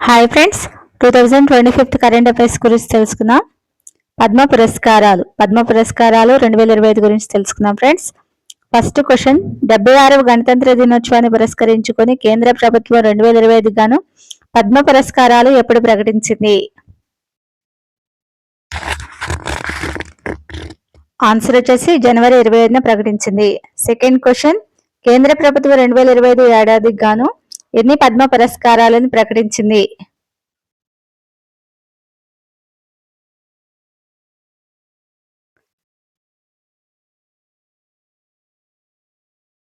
Hi friends, 2025 current affairs గురించి తెలుసుకుందాం. పద్మ పురస్కారాలు 2025 గురించి తెలుసుకుందాం ఫ్రెండ్స్. ఫస్ట్ క్వశ్చన్, 76వ గణతంత్ర దినోత్సవాన్ని పురస్కరించుకొని కేంద్ర ప్రభుత్వం 2025 గాను పద్మ పురస్కారాలు ఎప్పుడు ప్రకటించింది? ఆన్సర్ వచ్చేసి జనవరి 25న ప్రకటించింది. సెకండ్ క్వశ్చన్, కేంద్ర ప్రభుత్వం 2025 ఏడాదికి గాను ఎన్ని పద్మ పురస్కారాలను ప్రకటించింది?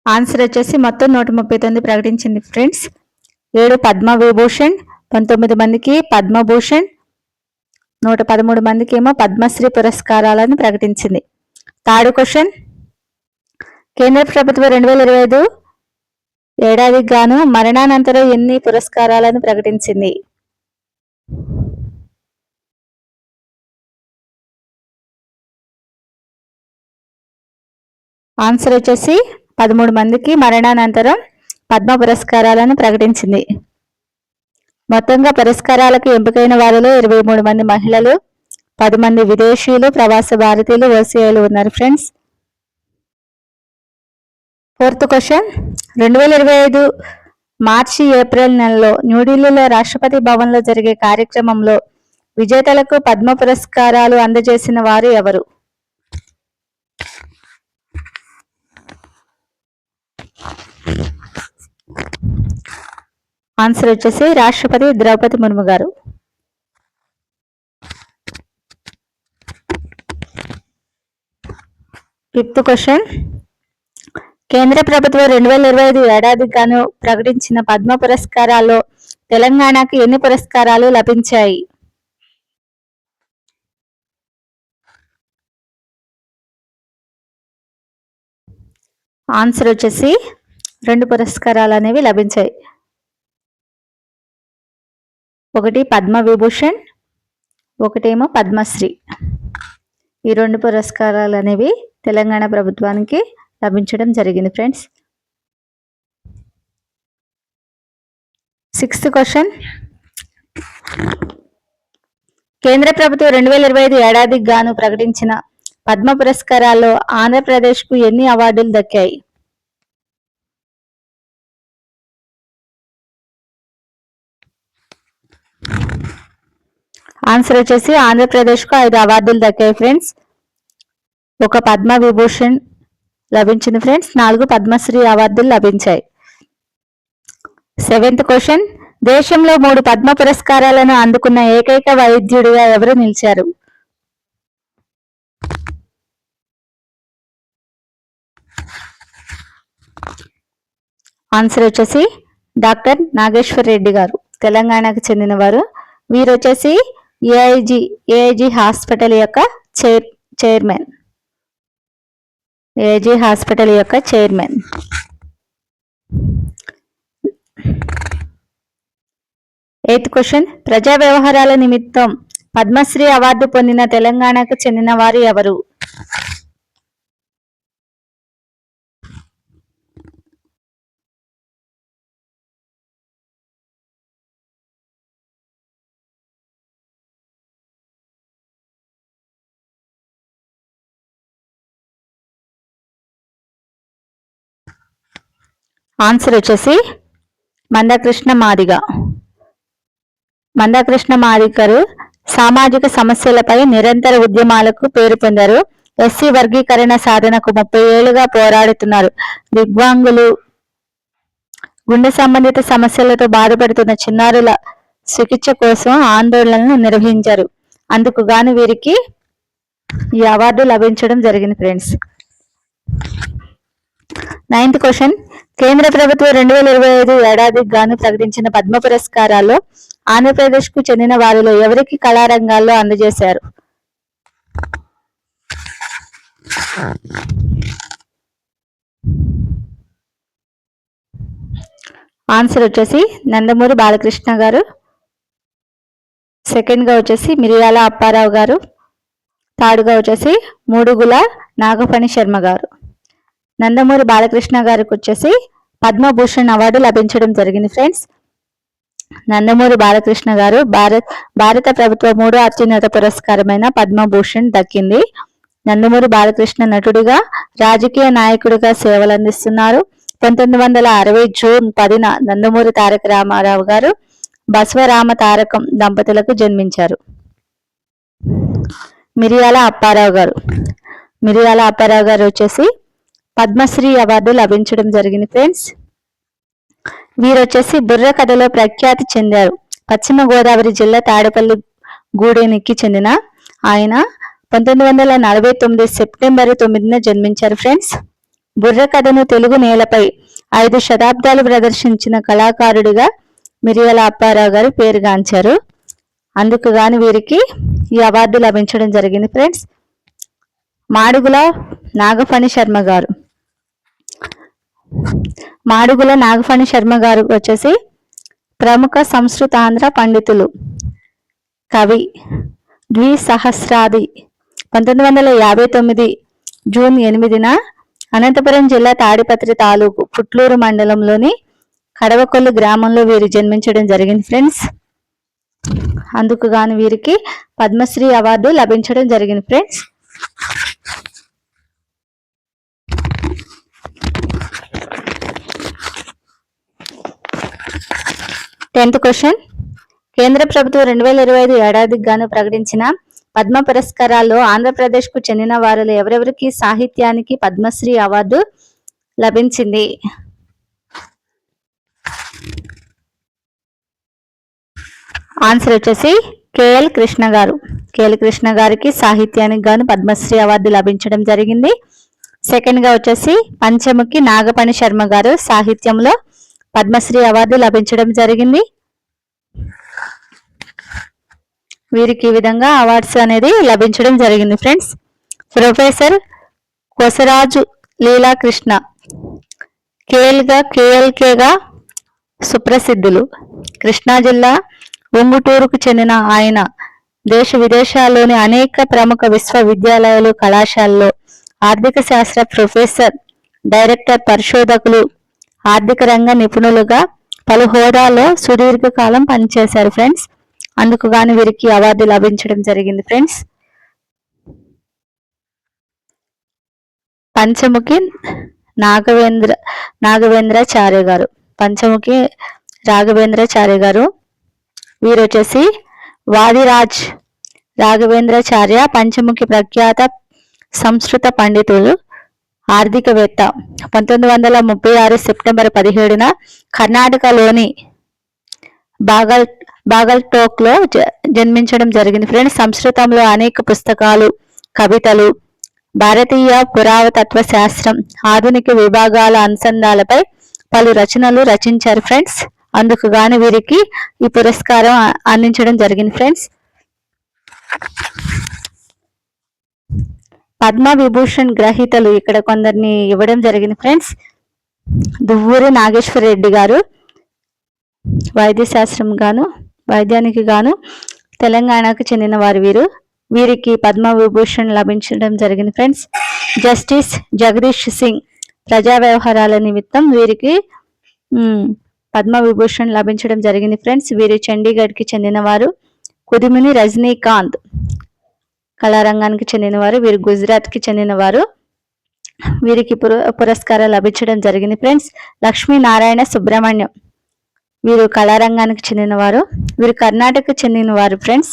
ఆన్సర్ వచ్చేసి మొత్తం 139 ప్రకటించింది ఫ్రెండ్స్. 7 పద్మ విభూషణ్, 19 మందికి పద్మభూషణ్, 113 మందికి ఏమో పద్మశ్రీ పురస్కారాలను ప్రకటించింది. థర్డ్ క్వశ్చన్, కేంద్ర ప్రభుత్వం 2025 ఏడాదికి గాను మరణానంతరం ఎన్ని పురస్కారాలను ప్రకటించింది? ఆన్సర్ వచ్చేసి 13 మందికి మరణానంతరం పద్మ పురస్కారాలను ప్రకటించింది. మొత్తంగా పురస్కారాలకు ఎంపికైన వారిలో 23 మంది మహిళలు, 10 మంది విదేశీయులు, ప్రవాస భారతీయులు, ఓసీఐలు ఉన్నారు ఫ్రెండ్స్. ఫోర్త్ క్వశ్చన్, 2025 మార్చి ఏప్రిల్ నెలలో న్యూఢిల్లీలో రాష్ట్రపతి భవన్లో జరిగే కార్యక్రమంలో విజేతలకు పద్మ పురస్కారాలు అందజేసిన వారు ఎవరు? ఆన్సర్ వచ్చేసి రాష్ట్రపతి ద్రౌపది ముర్ము గారు. ఫిఫ్త్ క్వశ్చన్, కేంద్ర ప్రభుత్వం 2025 ఏడాదికి గాను ప్రకటించిన పద్మ పురస్కారాల్లో తెలంగాణకు ఎన్ని పురస్కారాలు లభించాయి? ఆన్సర్ వచ్చేసి 2 పురస్కారాలు అనేవి లభించాయి. ఒకటి పద్మ విభూషణ్, ఒకటేమో పద్మశ్రీ. ఈ 2 పురస్కారాలు అనేవి తెలంగాణ ప్రభుత్వానికి లభించడం జరిగింది ఫ్రెండ్స్. సిక్స్త్ క్వశ్చన్, కేంద్ర ప్రభుత్వం 2025 ఏడాదికి గాను ప్రకటించిన పద్మ పురస్కారాల్లో ఆంధ్రప్రదేశ్కు ఎన్ని అవార్డులు దక్కాయి? ఆన్సర్ వచ్చేసి ఆంధ్రప్రదేశ్కు 5 అవార్డులు దక్కాయి ఫ్రెండ్స్. 1 పద్మ విభూషణ్ లభించింది ఫ్రెండ్స్, 4 పద్మశ్రీ అవార్డులు లభించాయి. సెవెంత్ క్వశ్చన్, దేశంలో 3 పద్మ పురస్కారాలను అందుకున్న ఏకైక వైద్యుడిగా ఎవరు నిలిచారు? ఆన్సర్ వచ్చేసి డాక్టర్ నాగేశ్వర్ రెడ్డి గారు, తెలంగాణకు చెందినవారు. వీరు వచ్చేసి ఏఐజీ హాస్పిటల్ యొక్క చైర్మన్. ఏఐజీ హాస్పిటల్ యొక్క చైర్మన్. ఎయిత్ క్వశ్చన్, ప్రజా వ్యవహారాల నిమిత్తం పద్మశ్రీ అవార్డు పొందిన తెలంగాణకు చెందిన వారు ఎవరు? ఆన్సర్ వచ్చేసి మందకృష్ణ మాదిగ. మందకృష్ణ మాదిగ గారు సామాజిక సమస్యలపై నిరంతర ఉద్యమాలకు పేరు పొందారు. ఎస్సీ వర్గీకరణ సాధనకు 30 ఏళ్లుగా పోరాడుతున్నారు. దివ్యాంగులు, గుండె సంబంధిత సమస్యలతో బాధపడుతున్న చిన్నారుల చికిత్స కోసం ఆందోళనలు నిర్వహించారు. అందుకు గాను వీరికి ఈ అవార్డు లభించడం జరిగింది ఫ్రెండ్స్. నైన్త్ క్వశ్చన్, కేంద్ర ప్రభుత్వం 2025 ఏడాదికి గాను ప్రకటించిన పద్మ పురస్కారాల్లో ఆంధ్రప్రదేశ్కు చెందిన వారిలో ఎవరికి కళారంగాల్లో అందజేశారు? ఆన్సర్ వచ్చేసి నందమూరి బాలకృష్ణ గారు. సెకండ్గా వచ్చేసి మిరియాల అప్పారావు గారు. థర్డ్గా వచ్చేసి మూడుగుల నాగఫణి శర్మ గారు. నందమూరి బాలకృష్ణ గారికి వచ్చేసి పద్మభూషణ్ అవార్డు లభించడం జరిగింది ఫ్రెండ్స్. నందమూరి బాలకృష్ణ గారు భారత ప్రభుత్వ 3వ అత్యున్నత పురస్కారమైన పద్మభూషణ్ దక్కింది. నందమూరి బాలకృష్ణ నటుడిగా, రాజకీయ నాయకుడిగా సేవలందిస్తున్నారు. 1960 జూన్ 10న నందమూరి తారక రామారావు గారు బసవరామ తారకం దంపతులకు జన్మించారు. మిరియాల అప్పారావు గారు వచ్చేసి పద్మశ్రీ అవార్డు లభించడం జరిగింది ఫ్రెండ్స్. వీరు వచ్చేసి బుర్ర కథలో ప్రఖ్యాతి చెందారు. పశ్చిమ గోదావరి జిల్లా తాడేపల్లి గూడెనికి చెందిన ఆయన 1949 సెప్టెంబర్ 9న జన్మించారు ఫ్రెండ్స్. బుర్ర కథను తెలుగు నేలపై 5 శతాబ్దాలు ప్రదర్శించిన కళాకారుడిగా మిరియాల అప్పారావు గారు పేరుగాంచారు. అందుకు గాను వీరికి ఈ అవార్డు లభించడం జరిగింది ఫ్రెండ్స్. మాడుగుల నాగఫణి శర్మ గారు వచ్చేసి ప్రముఖ సంస్కృతాంధ్ర పండితులు, కవి, ద్విసహస్రాది. 1959 జూన్ 8న అనంతపురం జిల్లా తాడిపత్రి తాలూకు పుట్లూరు మండలంలోని కడవకొల్లు గ్రామంలో వీరు జన్మించడం జరిగింది ఫ్రెండ్స్. అందుకు గాను వీరికి పద్మశ్రీ అవార్డు లభించడం జరిగింది ఫ్రెండ్స్. 10th question. కేంద్ర ప్రభుత్వం 2025 ఏడాదికి గాను ప్రకటించిన పద్మ పురస్కారాల్లో ఆంధ్రప్రదేశ్కు చెందిన వారిలో ఎవరెవరికి సాహిత్యానికి పద్మశ్రీ అవార్డు లభించింది? ఆన్సర్ వచ్చేసి కేఎల్ కృష్ణ గారికి సాహిత్యానికి గాను పద్మశ్రీ అవార్డు లభించడం జరిగింది. సెకండ్ గా వచ్చేసి పంచముఖి నాగఫణి శర్మ గారు సాహిత్యంలో పద్మశ్రీ అవార్డు లభించడం జరిగింది. వీరికి ఈ విధంగా అవార్డ్స్ అనేది లభించడం జరిగింది ఫ్రెండ్స్. ప్రొఫెసర్ కొసరాజు లీలాకృష్ణ కేఎల్కేగా సుప్రసిద్ధులు. కృష్ణా జిల్లా ఉంగుటూరుకు చెందిన ఆయన దేశ విదేశాల్లోని అనేక ప్రముఖ విశ్వవిద్యాలయాలు, కళాశాలలో ఆర్థిక శాస్త్ర ప్రొఫెసర్, డైరెక్టర్, పరిశోధకులు, ఆర్థిక రంగ నిపుణులుగా పలు హోదాలో సుదీర్ఘకాలం పనిచేశారు ఫ్రెండ్స్. అందుకు గాను వీరికి అవార్డు లభించడం జరిగింది ఫ్రెండ్స్. పంచముఖి రాఘవేంద్రాచార్య గారు వీరు వచ్చేసి వాదిరాజ్ రాఘవేంద్రాచార్య పంచముఖి ప్రఖ్యాత సంస్కృత పండితులు, ఆర్థికవేత్త. 1936 సెప్టెంబర్ 17న కర్ణాటకలోని బాగల్టోక్ లో జన్మించడం జరిగింది ఫ్రెండ్స్. సంస్కృతంలో అనేక పుస్తకాలు, కవితలు, భారతీయ పురాతత్వ శాస్త్రం, ఆధునిక విభాగాల అనుసంధానాలపై పలు రచనలు రచించారు ఫ్రెండ్స్. అందుకు గాను వీరికి ఈ పురస్కారం అందించడం జరిగింది ఫ్రెండ్స్. పద్మ విభూషణ్ గ్రహీతలు ఇక్కడ కొందరిని ఇవ్వడం జరిగింది ఫ్రెండ్స్. దువ్వూరి నాగేశ్వర రెడ్డి గారు వైద్యానికి గాను తెలంగాణకు చెందిన వారు వీరికి పద్మ విభూషణ్ లభించడం జరిగింది ఫ్రెండ్స్. జస్టిస్ జగదీష్ సింగ్ ప్రజా వ్యవహారాల నిమిత్తం వీరికి పద్మ విభూషణ్ లభించడం జరిగింది ఫ్రెండ్స్. వీరు చండీగఢ్కి చెందినవారు. కుదిమిని రజనీకాంత్ కళారంగానికి చెందినవారు. వీరు గుజరాత్కి చెందినవారు. వీరికి పురస్కారం లభించడం జరిగింది ఫ్రెండ్స్. లక్ష్మీనారాయణ సుబ్రహ్మణ్యం వీరు కళారంగానికి చెందినవారు. వీరు కర్ణాటకకు చెందినవారు ఫ్రెండ్స్.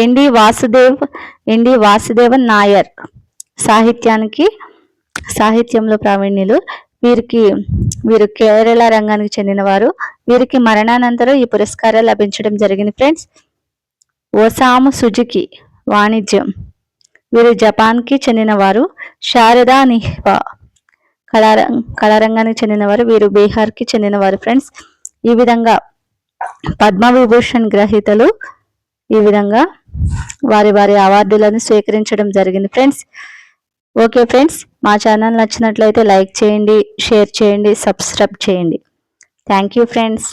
ఎన్డి వాసుదేవన్ నాయర్ సాహిత్యంలో ప్రావీణ్యులు. వీరు కేరళ రంగానికి చెందినవారు. వీరికి మరణానంతరం ఈ పురస్కారాలు లభించడం జరిగింది ఫ్రెండ్స్. ఓసాము సుజుకి వాణిజ్యం వీరు జపాన్కి చెందినవారు. శారదా నిహ్వా కళారంగానికి చెందినవారు. వీరు బీహార్కి చెందినవారు ఫ్రెండ్స్. ఈ విధంగా పద్మవిభూషణ్ గ్రహీతలు ఈ విధంగా వారి అవార్డులను స్వీకరించడం జరిగింది ఫ్రెండ్స్. ఓకే ఫ్రెండ్స్, మా ఛానల్ నచ్చినట్లయితే లైక్ చేయండి, షేర్ చేయండి, సబ్స్క్రైబ్ చేయండి. Thank you friends.